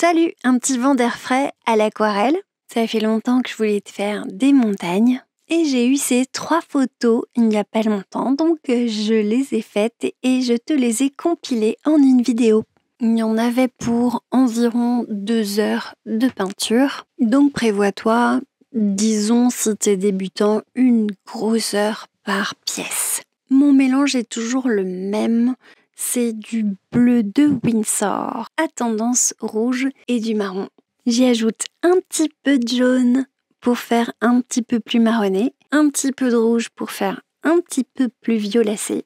Salut, un petit vent d'air frais à l'aquarelle. Ça fait longtemps que je voulais te faire des montagnes et j'ai eu ces 3 photos il n'y a pas longtemps, donc je les ai faites et je te les ai compilées en une vidéo. Il y en avait pour environ 2 heures de peinture, donc prévois-toi, disons si t'es débutant, une grosse heure par pièce. Mon mélange est toujours le même. C'est du bleu de Winsor à tendance rouge et du marron. J'y ajoute un petit peu de jaune pour faire un petit peu plus marronné, un petit peu de rouge pour faire un petit peu plus violacé.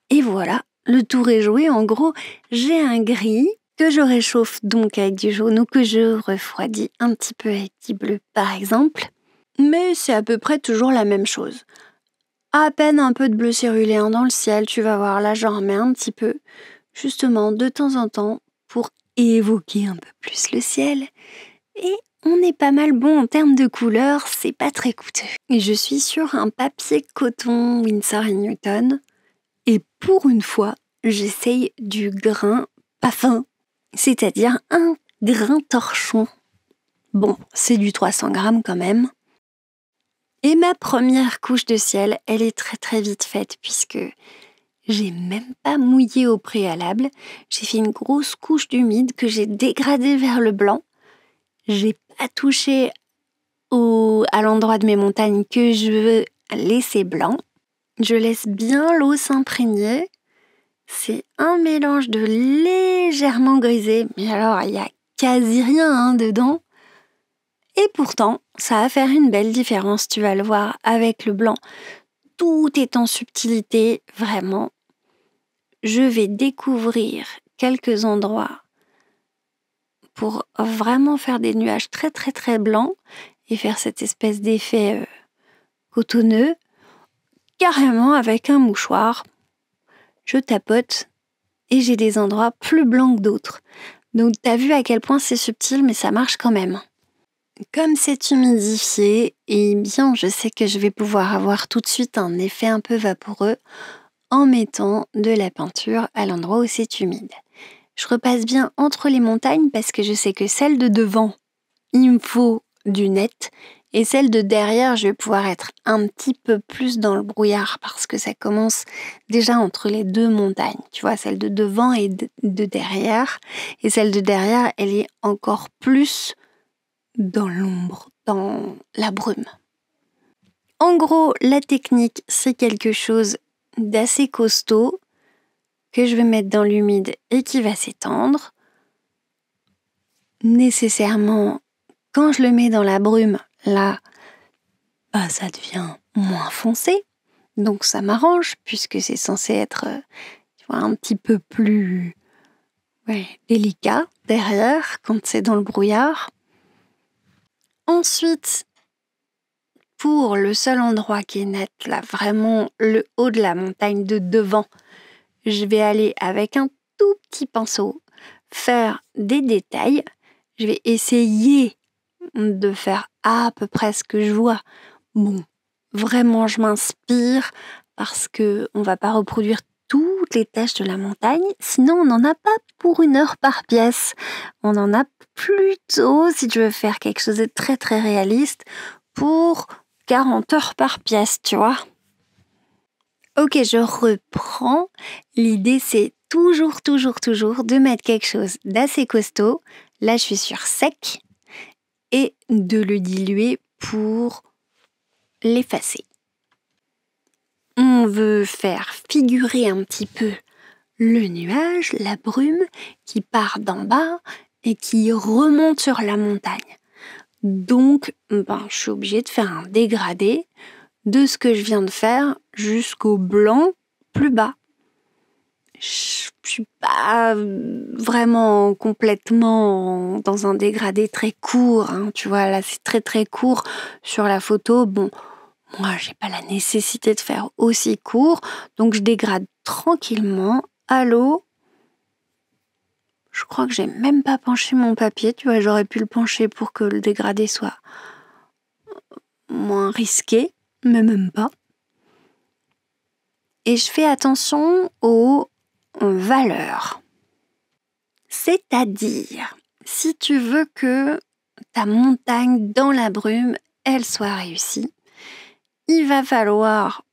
Et voilà, le tour est joué. En gros, j'ai un gris que je réchauffe donc avec du jaune ou que je refroidis un petit peu avec du bleu par exemple. Mais c'est à peu près toujours la même chose. À peine un peu de bleu céruléen dans le ciel, tu vas voir, là j'en remets un petit peu, justement de temps en temps, pour évoquer un peu plus le ciel. Et on est pas mal bon en termes de couleurs, c'est pas très coûteux. Et je suis sur un papier coton Winsor & Newton, et pour une fois, j'essaye du grain pas fin, c'est-à-dire un grain torchon. Bon, c'est du 300 grammes quand même. Et ma première couche de ciel, elle est très très vite faite puisque j'ai même pas mouillé au préalable. J'ai fait une grosse couche d'humide que j'ai dégradée vers le blanc. J'ai pas touché à l'endroit de mes montagnes que je veux laisser blanc. Je laisse bien l'eau s'imprégner. C'est un mélange de légèrement grisé, mais alors il y a quasi rien dedans. Et pourtant, ça va faire une belle différence, tu vas le voir avec le blanc. Tout est en subtilité, vraiment. Je vais découvrir quelques endroits pour vraiment faire des nuages très très très blancs et faire cette espèce d'effet cotonneux, carrément avec un mouchoir. Je tapote et j'ai des endroits plus blancs que d'autres. Donc t'as vu à quel point c'est subtil, mais ça marche quand même. Comme c'est humidifié, eh bien je sais que je vais pouvoir avoir tout de suite un effet un peu vaporeux en mettant de la peinture à l'endroit où c'est humide. Je repasse bien entre les montagnes parce que je sais que celle de devant, il me faut du net, et celle de derrière, je vais pouvoir être un petit peu plus dans le brouillard parce que ça commence déjà entre les 2 montagnes. Tu vois, celle de devant et de derrière, et celle de derrière, elle est encore plus dans l'ombre, dans la brume. En gros, la technique, c'est quelque chose d'assez costaud que je vais mettre dans l'humide et qui va s'étendre. Nécessairement, quand je le mets dans la brume, là, ça devient moins foncé. Donc ça m'arrange puisque c'est censé être tu vois, un petit peu plus délicat derrière quand c'est dans le brouillard. Ensuite, pour le seul endroit qui est net, là, vraiment le haut de la montagne de devant, je vais aller avec un tout petit pinceau faire des détails. Je vais essayer de faire à peu près ce que je vois. Bon, vraiment, je m'inspire parce que on va pas reproduire toutes les taches de la montagne, sinon on n'en a pas pour 1 heure par pièce. On en a plutôt, si tu veux faire quelque chose de très très réaliste, pour 40 heures par pièce, tu vois. Ok, je reprends. L'idée, c'est toujours de mettre quelque chose d'assez costaud. Là, je suis sur sec. Et de le diluer pour l'effacer. On veut faire figurer un petit peu le nuage, la brume qui part d'en bas et qui remonte sur la montagne. Donc, je suis obligée de faire un dégradé de ce que je viens de faire jusqu'au blanc plus bas. Je suis pas vraiment complètement dans un dégradé très court, hein. Tu vois, là c'est très très court sur la photo. Bon, moi j'ai pas la nécessité de faire aussi court, donc je dégrade tranquillement à l'eau. Je crois que j'ai même pas penché mon papier, tu vois, j'aurais pu le pencher pour que le dégradé soit moins risqué, mais même pas. Et je fais attention aux valeurs. C'est-à-dire, si tu veux que ta montagne dans la brume, elle soit réussie, il va falloir,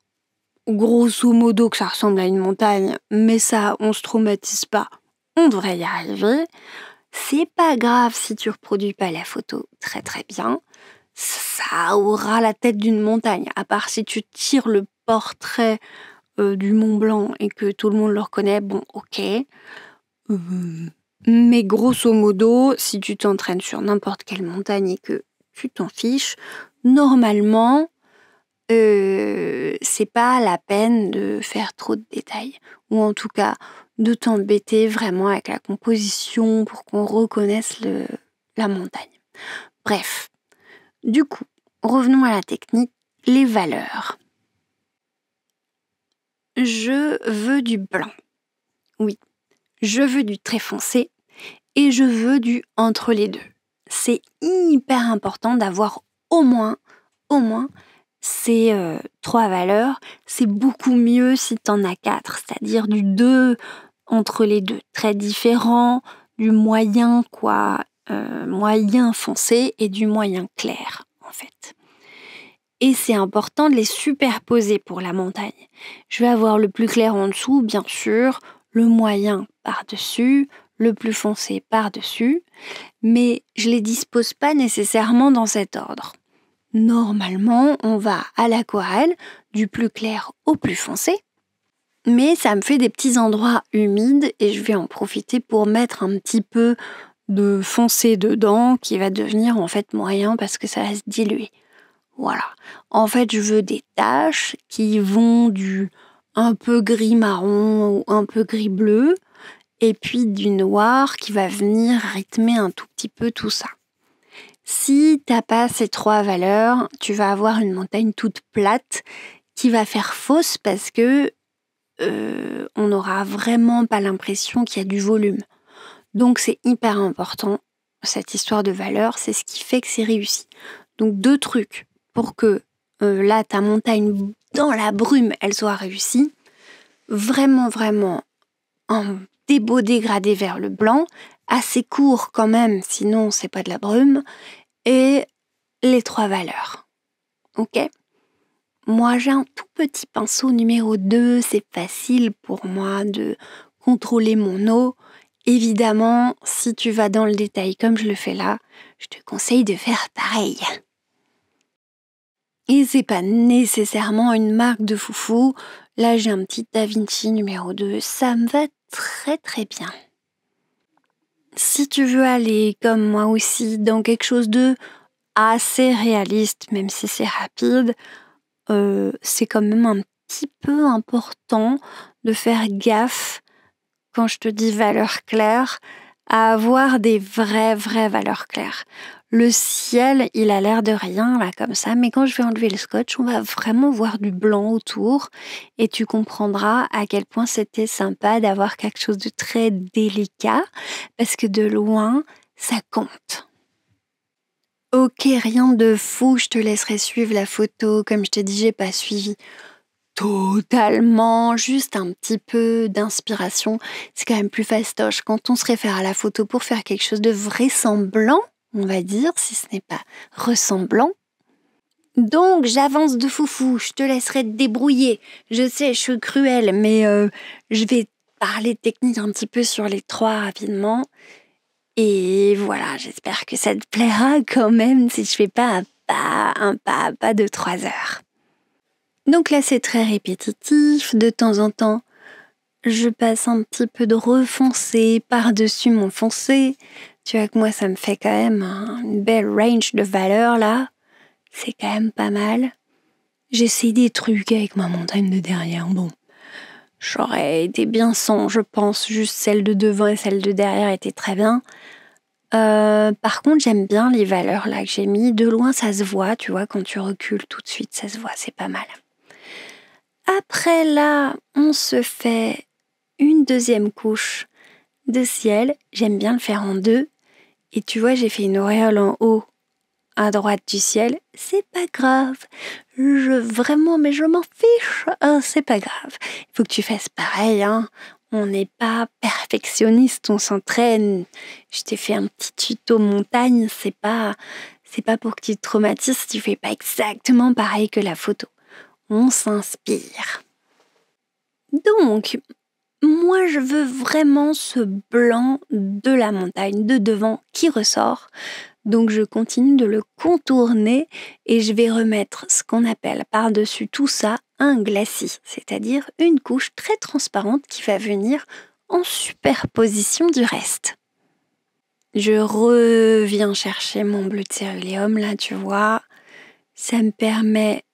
grosso modo, que ça ressemble à une montagne, mais ça, on se traumatise pas, on devrait y arriver. C'est pas grave si tu reproduis pas la photo très très bien, ça aura la tête d'une montagne, à part si tu tires le portrait du Mont Blanc et que tout le monde le reconnaît, bon ok. Mais grosso modo, si tu t'entraînes sur n'importe quelle montagne et que tu t'en fiches, normalement, c'est pas la peine de faire trop de détails. Ou en tout cas, de t'embêter vraiment avec la composition pour qu'on reconnaisse la montagne. Bref, du coup, revenons à la technique, les valeurs. Je veux du blanc. Oui, je veux du très foncé et je veux du entre les deux. C'est hyper important d'avoir au moins ces 3 valeurs. C'est beaucoup mieux si tu en as 4, c'est-à-dire du 2 entre les deux, très différent, du moyen moyen foncé et du moyen clair en fait. Et c'est important de les superposer pour la montagne. Je vais avoir le plus clair en dessous, bien sûr, le moyen par-dessus, le plus foncé par-dessus, mais je les dispose pas nécessairement dans cet ordre. Normalement, on va à l'aquarelle, du plus clair au plus foncé, mais ça me fait des petits endroits humides et je vais en profiter pour mettre un petit peu de foncé dedans qui va devenir en fait moyen parce que ça va se diluer. Voilà. En fait, je veux des taches qui vont du un peu gris-marron ou un peu gris-bleu et puis du noir qui va venir rythmer un tout petit peu tout ça. Si t'as pas ces 3 valeurs, tu vas avoir une montagne toute plate qui va faire fausse parce que on n'aura vraiment pas l'impression qu'il y a du volume. Donc c'est hyper important, cette histoire de valeur, c'est ce qui fait que c'est réussi. Donc 2 trucs pour que là, ta montagne dans la brume, elle soit réussie. Vraiment des beaux dégradés vers le blanc, assez court quand même, sinon c'est pas de la brume, et les 3 valeurs. Ok ? Moi, j'ai un tout petit pinceau numéro 2, c'est facile pour moi de contrôler mon eau. Évidemment, si tu vas dans le détail comme je le fais là, je te conseille de faire pareil. Et c'est pas nécessairement une marque de foufou. Là, j'ai un petit Da Vinci numéro 2. Ça me va très très bien. Si tu veux aller, comme moi aussi, dans quelque chose de assez réaliste, même si c'est rapide, c'est quand même un petit peu important de faire gaffe, quand je te dis valeurs claires, à avoir des vraies valeurs claires. Le ciel, il a l'air de rien, là, comme ça, mais quand je vais enlever le scotch, on va vraiment voir du blanc autour et tu comprendras à quel point c'était sympa d'avoir quelque chose de très délicat, parce que de loin, ça compte. Ok, rien de fou, je te laisserai suivre la photo. Comme je t'ai dit, j'ai pas suivi totalement, juste un petit peu d'inspiration. C'est quand même plus fastoche quand on se réfère à la photo pour faire quelque chose de vraisemblable, on va dire, si ce n'est pas ressemblant. Donc, j'avance de foufou, je te laisserai te débrouiller. Je sais, je suis cruelle, mais je vais parler technique un petit peu sur les 3 rapidement. Et voilà, j'espère que ça te plaira quand même si je fais pas un pas à pas de 3 heures. Donc là, c'est très répétitif. De temps en temps, je passe un petit peu de refoncé par-dessus mon foncé. Tu vois que moi, ça me fait quand même une belle range de valeurs là. C'est quand même pas mal. J'essaie des trucs avec ma montagne de derrière. Bon, j'aurais été bien sans, je pense. Juste celle de devant et celle de derrière étaient très bien. Par contre, j'aime bien les valeurs là que j'ai mis. De loin, ça se voit, tu vois, quand tu recules tout de suite, ça se voit, c'est pas mal. Après là, on se fait une deuxième couche de ciel. J'aime bien le faire en 2. Et tu vois, j'ai fait une auréole en haut, à droite du ciel. C'est pas grave. Mais je m'en fiche. C'est pas grave. Il faut que tu fasses pareil, hein. On n'est pas perfectionniste, on s'entraîne. Je t'ai fait un petit tuto montagne, c'est pas pour que tu te traumatises, tu fais pas exactement pareil que la photo. On s'inspire. Donc, moi je veux vraiment ce blanc de la montagne, de devant, qui ressort. Donc je continue de le contourner et je vais remettre ce qu'on appelle par-dessus tout ça un glacis, c'est-à-dire une couche très transparente qui va venir en superposition du reste. Je reviens chercher mon bleu de céruléum, là tu vois, ça me permet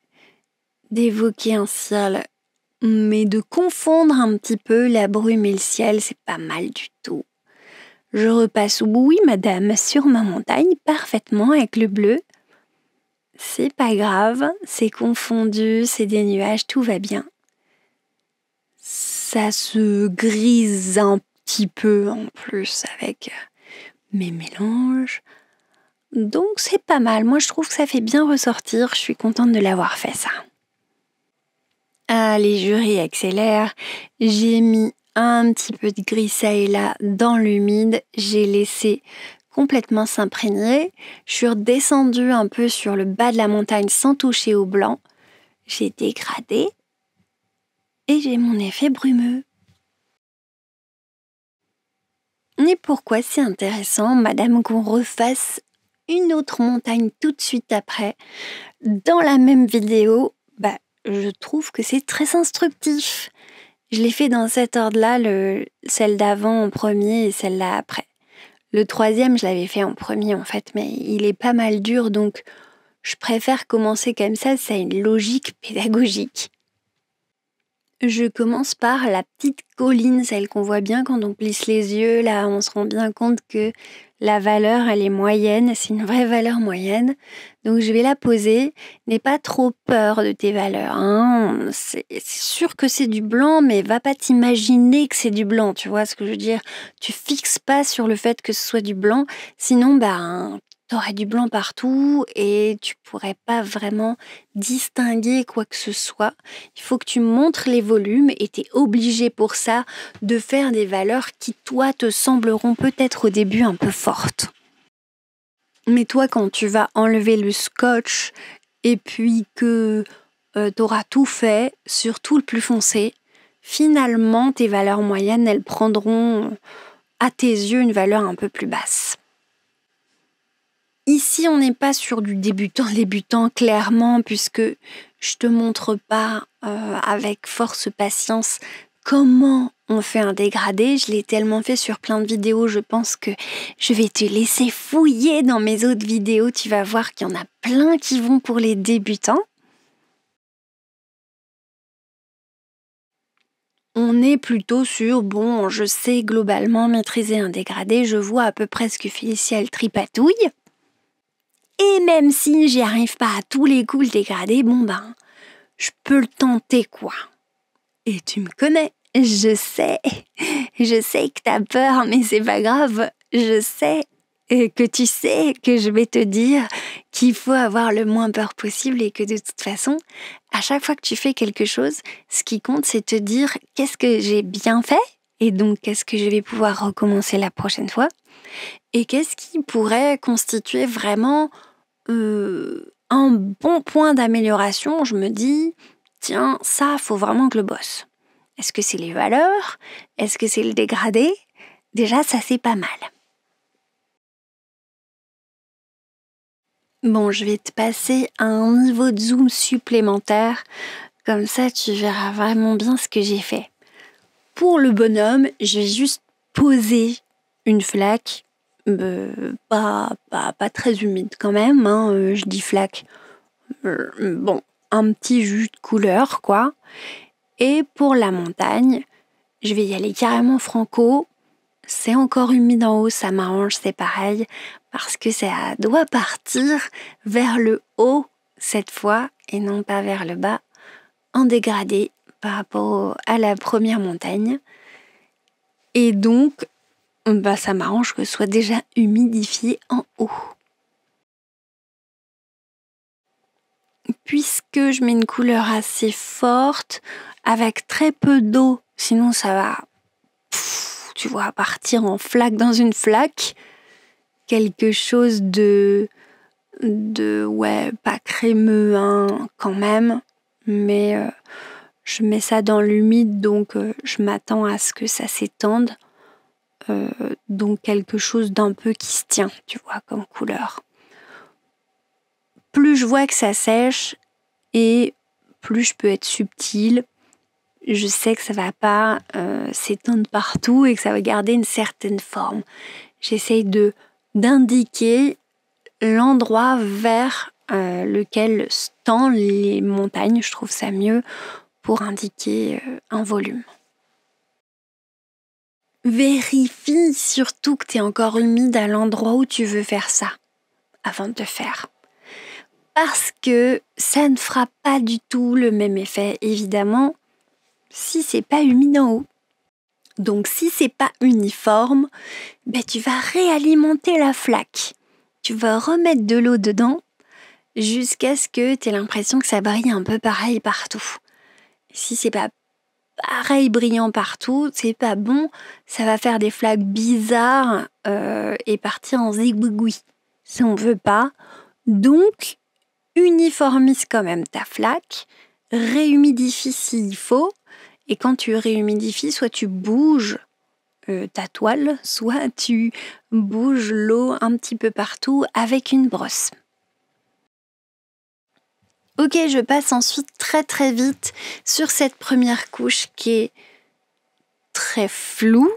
d'évoquer un ciel, mais de confondre un petit peu la brume et le ciel, c'est pas mal du tout. Je repasse, oui madame, sur ma montagne, parfaitement avec le bleu. C'est pas grave, c'est confondu, c'est des nuages, tout va bien. Ça se grise un petit peu en plus avec mes mélanges. Donc c'est pas mal, moi je trouve que ça fait bien ressortir, je suis contente de l'avoir fait ça. Ah, les jurys accélèrent, j'ai mis un petit peu de gris ça et là dans l'humide, j'ai laissé complètement s'imprégner. Je suis redescendue un peu sur le bas de la montagne sans toucher au blanc. J'ai dégradé et j'ai mon effet brumeux. Et pourquoi c'est intéressant, madame, qu'on refasse une autre montagne tout de suite après, dans la même vidéo? Je trouve que c'est très instructif. Je l'ai fait dans cet ordre-là, celle d'avant en premier et celle-là après. Le troisième, je l'avais fait en premier en fait, mais il est pas mal dur, donc je préfère commencer comme ça a une logique pédagogique. Je commence par la petite colline, celle qu'on voit bien quand on plisse les yeux. Là, on se rend bien compte que la valeur, elle est moyenne, c'est une vraie valeur moyenne. Donc, je vais la poser. N'aie pas trop peur de tes valeurs, hein. C'est sûr que c'est du blanc, mais va pas t'imaginer que c'est du blanc, tu vois ce que je veux dire? Tu fixes pas sur le fait que ce soit du blanc, sinon, t'aurais du blanc partout et tu pourrais pas vraiment distinguer quoi que ce soit. Il faut que tu montres les volumes et tu es obligé pour ça de faire des valeurs qui, toi, te sembleront peut-être au début un peu fortes. Mais toi, quand tu vas enlever le scotch et puis que tu auras tout fait, surtout le plus foncé, finalement, tes valeurs moyennes, elles prendront à tes yeux une valeur un peu plus basse. Ici, on n'est pas sur du débutant clairement, puisque je te montre pas avec force patience comment on fait un dégradé. Je l'ai tellement fait sur plein de vidéos, je pense que je vais te laisser fouiller dans mes autres vidéos. Tu vas voir qu'il y en a plein qui vont pour les débutants. On est plutôt sur, je sais globalement maîtriser un dégradé, je vois à peu près ce que Félicia elle tripatouille. Et même si j'y arrive pas à tous les coups le dégradé, je peux le tenter quoi. Et tu me connais, je sais que t'as peur, mais c'est pas grave, je sais que tu sais que je vais te dire qu'il faut avoir le moins peur possible et que de toute façon, à chaque fois que tu fais quelque chose, ce qui compte c'est te dire qu'est-ce que j'ai bien fait et donc qu'est-ce que je vais pouvoir recommencer la prochaine fois et qu'est-ce qui pourrait constituer vraiment un bon point d'amélioration. Je me dis, tiens, ça, faut vraiment que je le bosse. Est-ce que c'est les valeurs? Est-ce que c'est le dégradé? Déjà, ça, c'est pas mal. Bon, je vais te passer à un niveau de zoom supplémentaire. Comme ça, tu verras vraiment bien ce que j'ai fait. Pour le bonhomme, je vais juste poser une flaque. Pas très humide quand même, hein, je dis flaque. Un petit jus de couleur, quoi. Et pour la montagne, je vais y aller carrément franco. C'est encore humide en haut, ça m'arrange, c'est pareil, parce que ça doit partir vers le haut cette fois, et non pas vers le bas, en dégradé par rapport à la première montagne. Et donc, ça m'arrange que ce soit déjà humidifié en haut. Puisque je mets une couleur assez forte, avec très peu d'eau, sinon ça va tu vois, partir en flaque dans une flaque. Quelque chose de ouais, pas crémeux, hein, quand même. Mais je mets ça dans l'humide, donc je m'attends à ce que ça s'étende. Donc quelque chose d'un peu qui se tient, tu vois, comme couleur. Plus je vois que ça sèche et plus je peux être subtile. Je sais que ça va pas s'étendre partout et que ça va garder une certaine forme. J'essaye d'indiquer l'endroit vers lequel se tendent les montagnes. Je trouve ça mieux pour indiquer un volume. Vérifie surtout que tu es encore humide à l'endroit où tu veux faire ça avant de te faire. Parce que ça ne fera pas du tout le même effet, évidemment, si c'est pas humide en haut. Donc si c'est pas uniforme, tu vas réalimenter la flaque. Tu vas remettre de l'eau dedans jusqu'à ce que tu aies l'impression que ça brille un peu pareil partout. Si c'est pas pareil brillant partout, c'est pas bon, ça va faire des flaques bizarres et partir en zigouigoui. Ça on veut pas. Donc uniformise quand même ta flaque, réhumidifie s'il faut, et quand tu réhumidifies, soit tu bouges ta toile, soit tu bouges l'eau un petit peu partout avec une brosse. Ok, je passe ensuite très très vite sur cette première couche qui est très floue.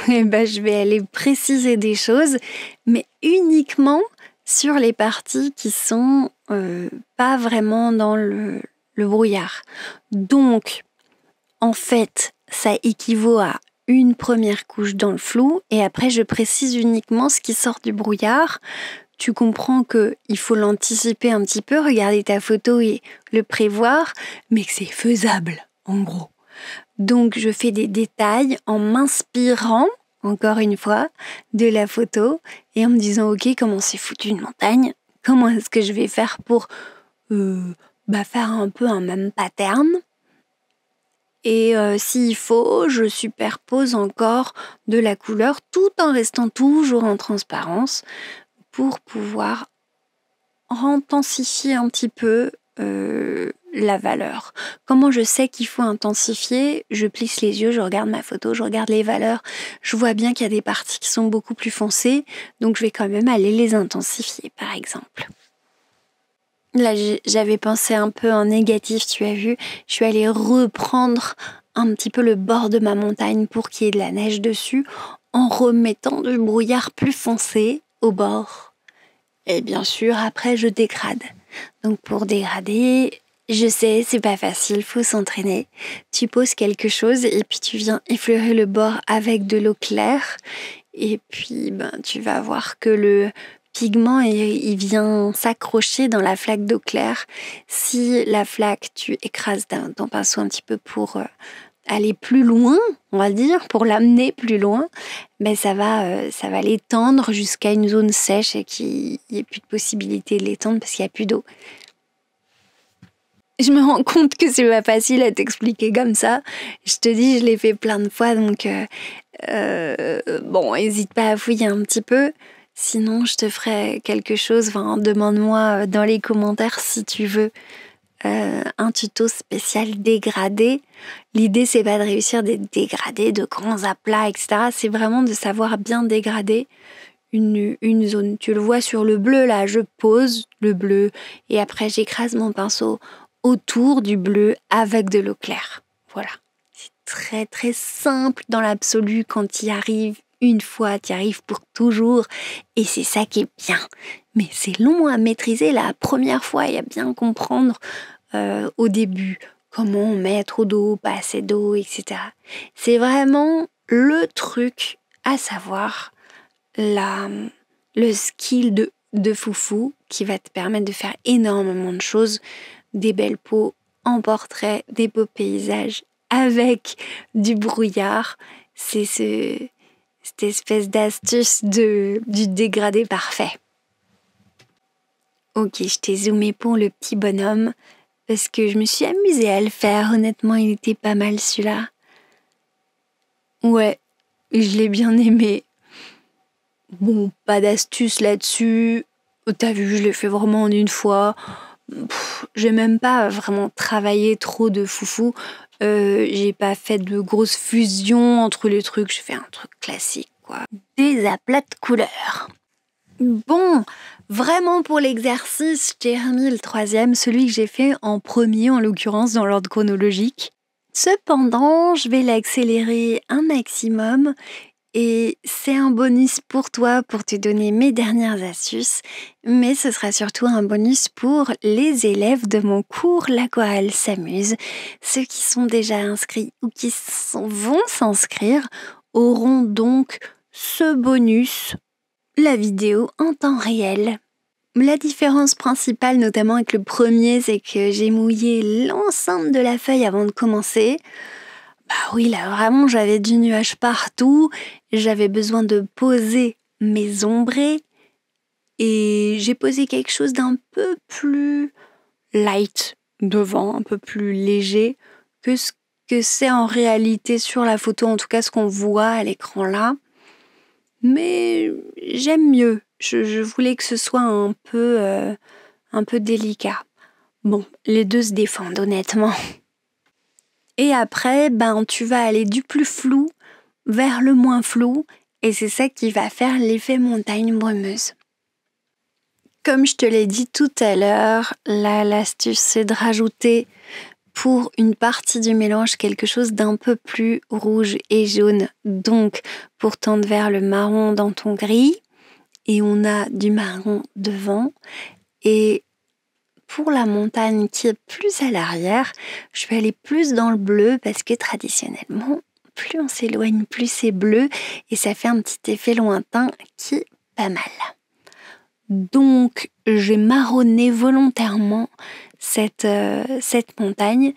Et je vais aller préciser des choses, mais uniquement sur les parties qui sont pas vraiment dans le brouillard. Donc, en fait, ça équivaut à une première couche dans le flou et après je précise uniquement ce qui sort du brouillard. Tu comprends qu'il faut l'anticiper un petit peu, regarder ta photo et le prévoir, mais que c'est faisable, en gros. Donc je fais des détails en m'inspirant, encore une fois, de la photo et en me disant ok, comment c'est foutu une montagne, comment est-ce que je vais faire pour faire un peu un même pattern. Et s'il faut, je superpose encore de la couleur tout en restant toujours en transparence pour pouvoir intensifier un petit peu la valeur. Comment je sais qu'il faut intensifier? Je plisse les yeux, je regarde ma photo, je regarde les valeurs, je vois bien qu'il y a des parties qui sont beaucoup plus foncées, donc je vais quand même aller les intensifier, par exemple. Là, j'avais pensé un peu en négatif, tu as vu, je suis allée reprendre un petit peu le bord de ma montagne pour qu'il y ait de la neige dessus, en remettant du brouillard plus foncé au bord. Et bien sûr, après, je dégrade. Donc pour dégrader, je sais, c'est pas facile, faut s'entraîner. Tu poses quelque chose et puis tu viens effleurer le bord avec de l'eau claire. Et puis, tu vas voir que le pigment, il vient s'accrocher dans la flaque d'eau claire. Si la flaque, tu écrases ton pinceau un petit peu pour aller plus loin, on va dire, pour l'amener plus loin, ça va l'étendre jusqu'à une zone sèche et qu'il n'y ait plus de possibilité de l'étendre parce qu'il n'y a plus d'eau. Je me rends compte que c'est pas facile à t'expliquer comme ça. Je te dis, je l'ai fait plein de fois, donc hésite pas à fouiller un petit peu. Sinon, je te ferai quelque chose. Demande-moi dans les commentaires si tu veux un tuto spécial dégradé. L'idée, c'est pas de réussir des dégradés de grands aplats, etc. C'est vraiment de savoir bien dégrader une zone. Tu le vois sur le bleu, là, je pose le bleu et après, j'écrase mon pinceau autour du bleu avec de l'eau claire. Voilà. C'est très, très simple dans l'absolu quand tu y arrives. Une fois, tu y arrives pour toujours et c'est ça qui est bien. Mais c'est long à maîtriser la première fois et à bien comprendre au début comment mettre trop d'eau, pas assez d'eau, etc. C'est vraiment le truc à savoir, le skill de foufou qui va te permettre de faire énormément de choses, des belles peaux en portrait, des beaux paysages avec du brouillard. C'est cette espèce d'astuce du dégradé parfait. Ok, je t'ai zoomé pour le petit bonhomme parce que je me suis amusée à le faire. Honnêtement, il était pas mal celui-là. Ouais, et je l'ai bien aimé. Bon, pas d'astuce là-dessus. T'as vu, je l'ai fait vraiment en une fois. J'ai même pas vraiment travaillé trop de foufou. J'ai pas fait de grosses fusions entre les trucs. J'ai fait un truc classique, quoi. Des aplats de couleurs. Bon, vraiment pour l'exercice, j'ai remis le 3e, celui que j'ai fait en premier, en l'occurrence, dans l'ordre chronologique. Cependant, je vais l'accélérer un maximum et c'est un bonus pour toi pour te donner mes dernières astuces, mais ce sera surtout un bonus pour les élèves de mon cours L'Aquarelle s'amuse. Ceux qui sont déjà inscrits ou qui vont s'inscrire auront donc ce bonus, la vidéo en temps réel. La différence principale, notamment avec le premier, c'est que j'ai mouillé l'ensemble de la feuille avant de commencer. Bah oui, là vraiment j'avais du nuage partout, j'avais besoin de poser mes ombrés et j'ai posé quelque chose d'un peu plus light devant, un peu plus léger que ce que c'est en réalité sur la photo, en tout cas ce qu'on voit à l'écran là. Mais j'aime mieux, je voulais que ce soit un peu délicat. Bon, les deux se défendent honnêtement. Et après, tu vas aller du plus flou vers le moins flou et c'est ça qui va faire l'effet montagne brumeuse. Comme je te l'ai dit tout à l'heure, l'astuce c'est de rajouter pour une partie du mélange quelque chose d'un peu plus rouge et jaune. Donc, pour tendre vers le marron dans ton gris et on a du marron devant et pour la montagne qui est plus à l'arrière, je vais aller plus dans le bleu parce que traditionnellement, plus on s'éloigne, plus c'est bleu et ça fait un petit effet lointain qui est pas mal. Donc, j'ai marronné volontairement cette montagne.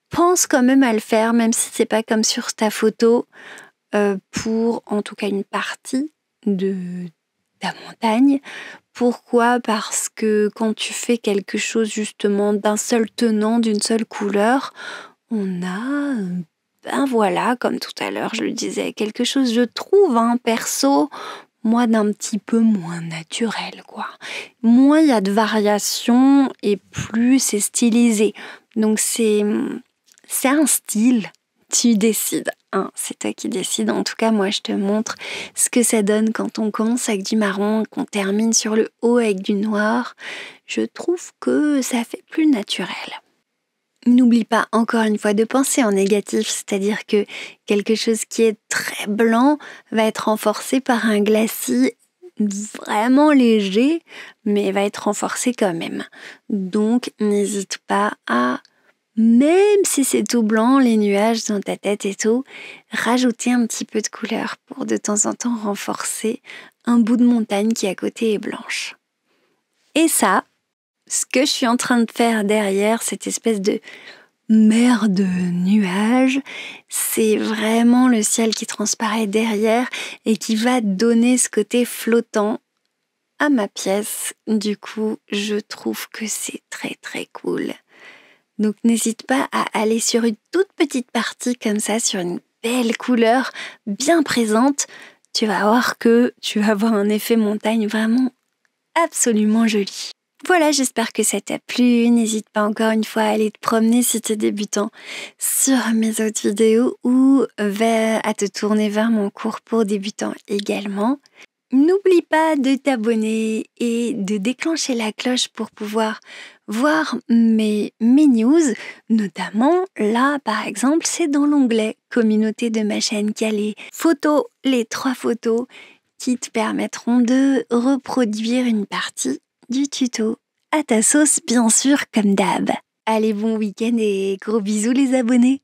Pense quand même à le faire, même si c'est pas comme sur ta photo, pour en tout cas une partie de ta montagne. Pourquoi ? Parce que quand tu fais quelque chose justement d'un seul tenant, d'une seule couleur, on a, voilà, comme tout à l'heure je le disais, quelque chose, je trouve, perso, moi d'un petit peu moins naturel, quoi. Moins il y a de variations et plus c'est stylisé. Donc c'est un style. Tu décides, c'est toi qui décides. En tout cas, moi, je te montre ce que ça donne quand on commence avec du marron, qu'on termine sur le haut avec du noir. Je trouve que ça fait plus naturel. N'oublie pas encore une fois de penser en négatif, c'est-à-dire que quelque chose qui est très blanc va être renforcé par un glacis vraiment léger, mais va être renforcé quand même. Donc, n'hésite pas à, même si c'est tout blanc, les nuages dans ta tête et tout, rajouter un petit peu de couleur pour de temps en temps renforcer un bout de montagne qui à côté est blanche. Et ça, ce que je suis en train de faire derrière, cette espèce de mer de nuages, c'est vraiment le ciel qui transparaît derrière et qui va donner ce côté flottant à ma pièce. Du coup, je trouve que c'est très très cool. Donc n'hésite pas à aller sur une toute petite partie comme ça, sur une belle couleur bien présente. Tu vas voir que tu vas avoir un effet montagne vraiment absolument joli. Voilà, j'espère que ça t'a plu. N'hésite pas encore une fois à aller te promener si tu es débutant sur mes autres vidéos ou à te tourner vers mon cours pour débutants également. N'oublie pas de t'abonner et de déclencher la cloche pour pouvoir voir mes news, notamment là par exemple c'est dans l'onglet communauté de ma chaîne qui a les photos, les 3 photos qui te permettront de reproduire une partie du tuto à ta sauce bien sûr comme d'hab. Allez, bon week-end et gros bisous les abonnés.